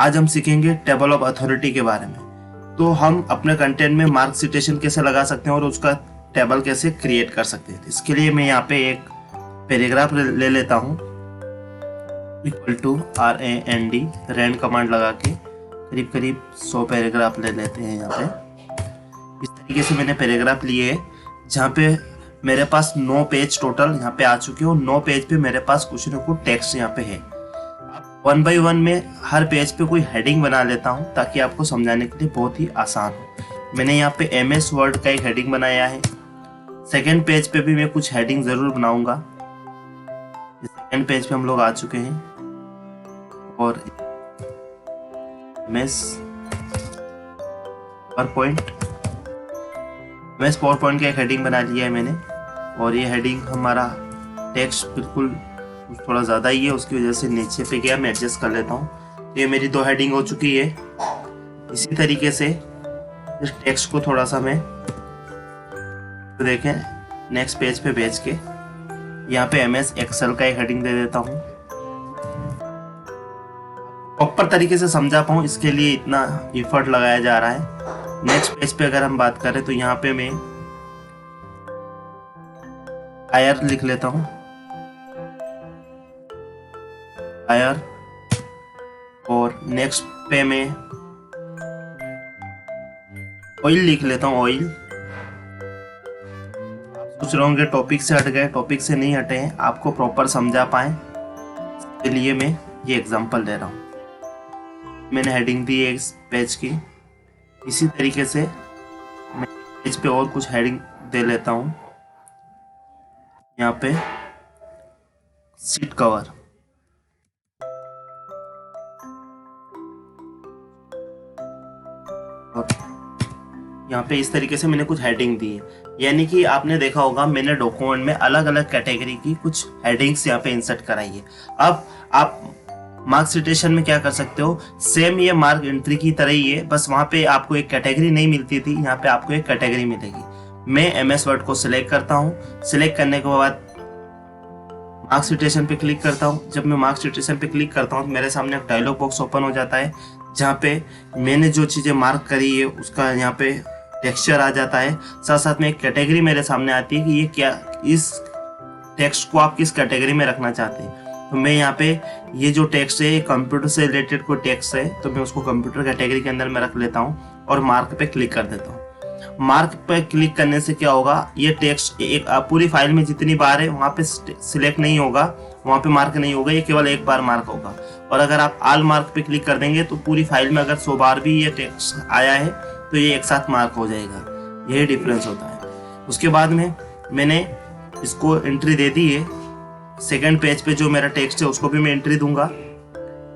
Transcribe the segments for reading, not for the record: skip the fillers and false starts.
आज हम सीखेंगे टेबल ऑफ अथॉरिटी के बारे में। तो हम अपने कंटेंट में मार्क सिटेशन कैसे लगा सकते हैं और उसका टेबल कैसे क्रिएट कर सकते हैं। इसके लिए मैं यहाँ पे एक पैराग्राफ ले लेता हूँ, equal to RAND rand command लगा के करीब करीब 100 पैराग्राफ ले लेते हैं। यहाँ पे इस तरीके से मैंने पैराग्राफ लिए है, जहाँ पे मेरे पास 9 पेज टोटल यहाँ पे आ चुके हो। 9 पेज पे मेरे पास कुछ न कुछ टेक्स्ट यहाँ पे है। वन बाई वन में हर पेज पे कोई हेडिंग बना लेता हूँ ताकि आपको समझाने के लिए बहुत ही आसान हो। मैंने यहाँ पे MS वर्ड का एक हेडिंग बनाया है। सेकेंड पेज पे भी मैं कुछ हेडिंग जरूर बनाऊंगा। सेकेंड पेज पे हम लोग आ चुके हैं और MS PowerPoint का एक हेडिंग बना लिया है मैंने। और ये हेडिंग हमारा टेक्स्ट बिल्कुल थोड़ा ज़्यादा ही है, उसकी वजह से नीचे पे गया, मैं एडजस्ट कर लेता हूँ। ये मेरी 2 हेडिंग हो चुकी है। इसी तरीके से इस टेक्स्ट को थोड़ा सा मैं तो देखें नेक्स्ट पेज पे भेज के यहाँ पे MS Excel का एक हेडिंग दे देता हूँ। प्रॉपर तरीके से समझा पाऊँ इसके लिए इतना एफर्ट लगाया जा रहा है। नेक्स्ट पेज पे अगर हम बात करें तो यहाँ पे मैं टायर लिख लेता हूँ, टायर। और नेक्स्ट पे मैं ऑयल लिख लेता हूँ, ऑयल। सोच रहे होंगे टॉपिक से हट गए, टॉपिक से नहीं हटे हैं, आपको प्रॉपर समझा पाए इसके लिए मैं ये एग्जांपल दे रहा हूँ। मैंने हेडिंग दी है इस पेज की। इसी तरीके से मैं पेज पे और कुछ हेडिंग दे लेता हूँ। यहाँ पे सीट कवर, और यहाँ पे इस तरीके से मैंने कुछ हेडिंग दी है। यानी कि आपने देखा होगा मैंने डॉक्यूमेंट में अलग अलग कैटेगरी की कुछ हेडिंग्स यहाँ पे इंसर्ट कराई है। अब आप मार्क सिटेशन में क्या कर सकते हो, सेम ये मार्क एंट्री की तरह ही है, बस वहाँ पे आपको एक कैटेगरी नहीं मिलती थी, यहाँ पे आपको एक कैटेगरी मिलेगी। मैं MS वर्ड को सिलेक्ट करता हूँ। सिलेक्ट करने के बाद मार्क सिटेशन पे क्लिक करता हूँ। जब मैं मार्क सिटेशन पे क्लिक करता हूँ तो मेरे सामने एक डायलॉग बॉक्स ओपन हो जाता है, जहाँ पे मैंने जो चीज़ें मार्क करी है उसका यहाँ पे टेक्सचर आ जाता है। साथ साथ में एक कैटेगरी मेरे सामने आती है कि ये क्या, इस टेक्स्ट को आप किस कैटेगरी में रखना चाहते हैं। तो मैं यहाँ पे ये जो टेक्स्ट है कंप्यूटर से रिलेटेड कोई टेक्स्ट है तो मैं उसको कंप्यूटर कैटेगरी के अंदर में रख लेता हूँ और मार्क पे क्लिक कर देता हूँ। मार्क पे क्लिक करने से क्या होगा, ये टेक्स्ट एक पूरी फाइल में जितनी बार है वहाँ पे सिलेक्ट नहीं होगा, वहाँ पे मार्क नहीं होगा, ये केवल एक बार मार्क होगा। और अगर आप ऑल मार्क पे क्लिक कर देंगे तो पूरी फाइल में अगर 100 बार भी ये टेक्स्ट आया है तो ये एक साथ मार्क हो जाएगा। यही डिफरेंस होता है। उसके बाद में मैंने इसको एंट्री दे दी है। सेकंड पेज पे जो मेरा टेक्स्ट है उसको भी मैं एंट्री दूंगा।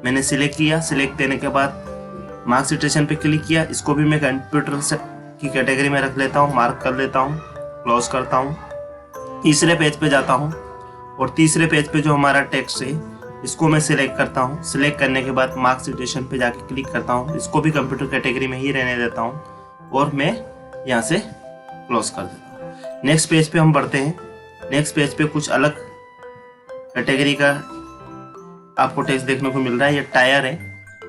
मैंने सिलेक्ट किया, सिलेक्ट देने के बाद मार्क सिटेशन पे क्लिक किया, इसको भी मैं कंप्यूटर से की कैटेगरी में रख लेता हूँ, मार्क कर लेता हूँ, क्लोज करता हूँ। तीसरे पेज पे जाता हूँ और तीसरे पेज पे जो हमारा टेक्स्ट है इसको मैं सिलेक्ट करता हूँ। सिलेक्ट करने के बाद मार्क सिटेशन पे जाके क्लिक करता हूँ, इसको भी कंप्यूटर कैटेगरी में ही रहने देता हूँ और मैं यहाँ से क्लोज कर देता हूँ। नेक्स्ट पेज पे हम बढ़ते हैं। नेक्स्ट पेज पे कुछ अलग कैटेगरी का आपको टेक्स्ट देखने को मिल रहा है। ये टायर है,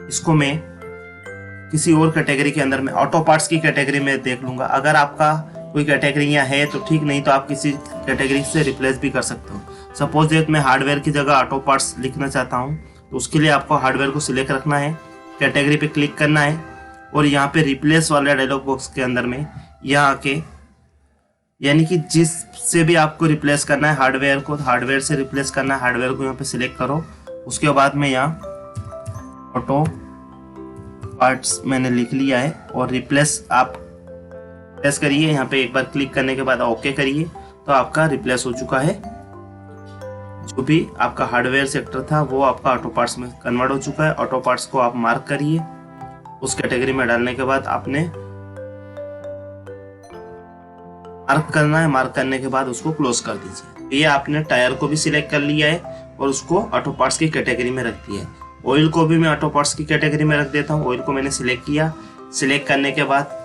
इसको मैं किसी और कैटेगरी के अंदर में ऑटो पार्ट्स की कैटेगरी में देख लूंगा। अगर आपका कोई कैटेगरी यहाँ है तो ठीक, नहीं तो आप किसी कैटेगरी से रिप्लेस भी कर सकते हो। सपोज दैट मैं हार्डवेयर की जगह ऑटो पार्ट्स लिखना चाहता हूँ तो उसके लिए आपको हार्डवेयर को सिलेक्ट रखना है, कैटेगरी पे क्लिक करना है और यहाँ पे रिप्लेस वाले डायलॉग बॉक्स के अंदर में यहाँ आके, यानी कि जिससे भी आपको रिप्लेस करना है हार्डवेयर को, हार्डवेयर से रिप्लेस करना है, हार्डवेयर को यहाँ पे सिलेक्ट करो। उसके बाद में यहाँ ऑटो पार्ट्स मैंने लिख लिया है और रिप्लेस आप प्रेस करिए। यहाँ पे एक बार क्लिक करने के बाद ओके करिए तो आपका रिप्लेस हो चुका है। जो भी आपका हार्डवेयर सेक्टर था वो आपका ऑटो पार्ट्स में कन्वर्ट हो चुका है। ऑटो पार्ट्स को आप मार्क करिए। उस कैटेगरी में डालने के बाद आपने मार्क करना है। मार्क करने के बाद उसको क्लोज कर दीजिए। ये आपने टायर को भी सिलेक्ट कर लिया है और उसको ऑटो पार्ट्स की कैटेगरी में रख दिया है। ऑयल को भी मैं ऑटो पार्ट्स की कैटेगरी में रख देता हूँ। ऑयल को मैंने सिलेक्ट किया। सिलेक्ट करने के बाद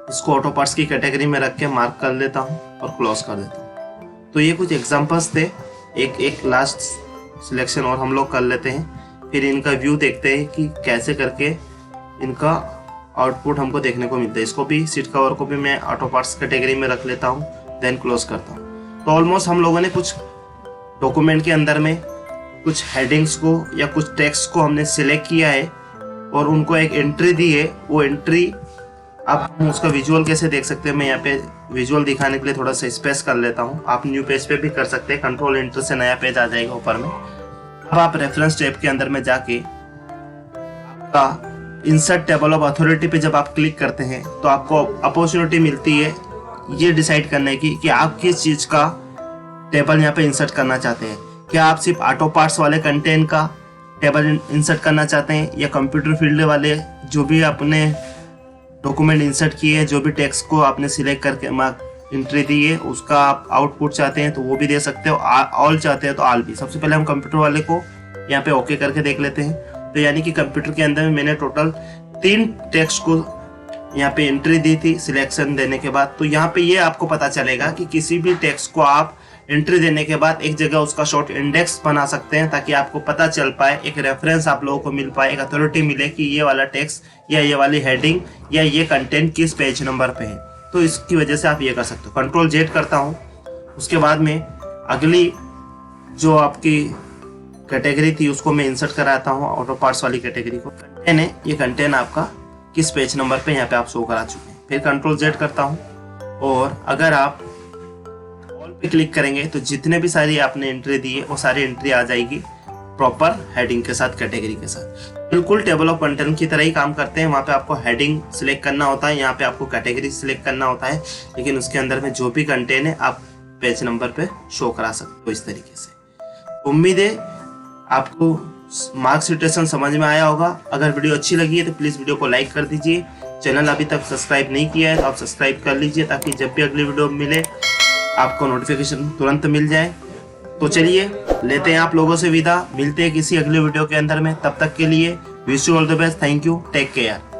इसको ऑटो पार्ट्स की कैटेगरी में रख के मार्क कर लेता हूँ और क्लोज कर देता हूँ। तो ये कुछ एग्जांपल्स थे। एक लास्ट सिलेक्शन और हम लोग कर लेते हैं। फिर इनका व्यू देखते हैं कि कैसे करके इनका आउटपुट हमको देखने को मिलता है। इसको भी सीट कवर को भी मैं ऑटो पार्ट्स कैटेगरी में रख लेता हूँ, देन क्लोज करता हूँ। तो ऑलमोस्ट हम लोगों ने कुछ डॉक्यूमेंट के अंदर में कुछ हेडिंग्स को या कुछ टेक्स्ट को हमने सिलेक्ट किया है और उनको एक एंट्री दी है। वो एंट्री आप उसका विजुअल कैसे देख सकते हैं, मैं यहाँ पे विजुअल दिखाने के लिए थोड़ा सा स्पेस कर लेता हूँ। आप न्यू पेज पे भी कर सकते हैं, कंट्रोल एंटर से नया पेज आ जाएगा ऊपर में। अब आप रेफरेंस टैब के अंदर में जाके आपका इंसर्ट टेबल ऑफ अथॉरिटी पे जब आप क्लिक करते हैं तो आपको अपॉर्चुनिटी मिलती है ये डिसाइड करने की कि आप किस चीज का टेबल यहाँ पे इंसर्ट करना चाहते हैं। क्या आप सिर्फ ऑटो पार्ट्स वाले कंटेंट का टेबल इंसर्ट करना चाहते हैं, या कंप्यूटर फील्ड वाले जो भी आपने डॉक्यूमेंट इंसर्ट किए हैं, जो भी टेक्स्ट को आपने सिलेक्ट करके एंट्री दी है उसका आप आउटपुट चाहते हैं तो वो भी दे सकते हो, ऑल चाहते हैं तो ऑल भी। सबसे पहले हम कंप्यूटर वाले को यहाँ पे ओके करके देख लेते हैं। तो यानी कि कंप्यूटर के अंदर में मैंने टोटल 3 टेक्स्ट को यहाँ पे एंट्री दी थी सिलेक्शन देने के बाद। तो यहाँ पे ये आपको पता चलेगा कि किसी भी टेक्स्ट को आप एंट्री देने के बाद एक जगह उसका शॉर्ट इंडेक्स बना सकते हैं, ताकि आपको पता चल पाए, एक रेफरेंस आप लोगों को मिल पाए, एक अथॉरिटी मिले कि ये वाला टेक्स्ट या ये वाली हेडिंग या ये कंटेंट किस पेज नंबर पे है। तो इसकी वजह से आप ये कर सकते हो। कंट्रोल जेड करता हूँ, उसके बाद में अगली जो आपकी कैटेगरी थी उसको मैं इंसर्ट कराता हूँ, ऑटो पार्ट्स वाली कैटेगरी को। कंटेंट है, ये कंटेंट आपका किस पेज नंबर पे यहाँ पे आप शो करा चुके हैं। फिर कंट्रोल जेड करता हूँ और अगर आप ऑल पे क्लिक करेंगे तो जितने भी सारी आपने एंट्री दी है वो सारी एंट्री आ जाएगी प्रॉपर हेडिंग के साथ, कैटेगरी के साथ। बिल्कुल टेबल ऑफ कंटेंट की तरह ही काम करते हैं। वहाँ पे आपको हेडिंग सिलेक्ट करना होता है, यहाँ पे आपको कैटेगरी सिलेक्ट करना होता है, लेकिन उसके अंदर में जो भी कंटेंट है आप पेज नंबर पे शो करा सकते हो इस तरीके से। उम्मीद है आपको मार्क्स सिचुएशन समझ में आया होगा। अगर वीडियो अच्छी लगी है तो प्लीज़ वीडियो को लाइक कर दीजिए। चैनल अभी तक सब्सक्राइब नहीं किया है तो आप सब्सक्राइब कर लीजिए, ताकि जब भी अगली वीडियो मिले आपको नोटिफिकेशन तुरंत मिल जाए। तो चलिए लेते हैं आप लोगों से विदा, मिलते हैं किसी अगले वीडियो के अंदर में। तब तक के लिए wish you all the best, thank you, take care.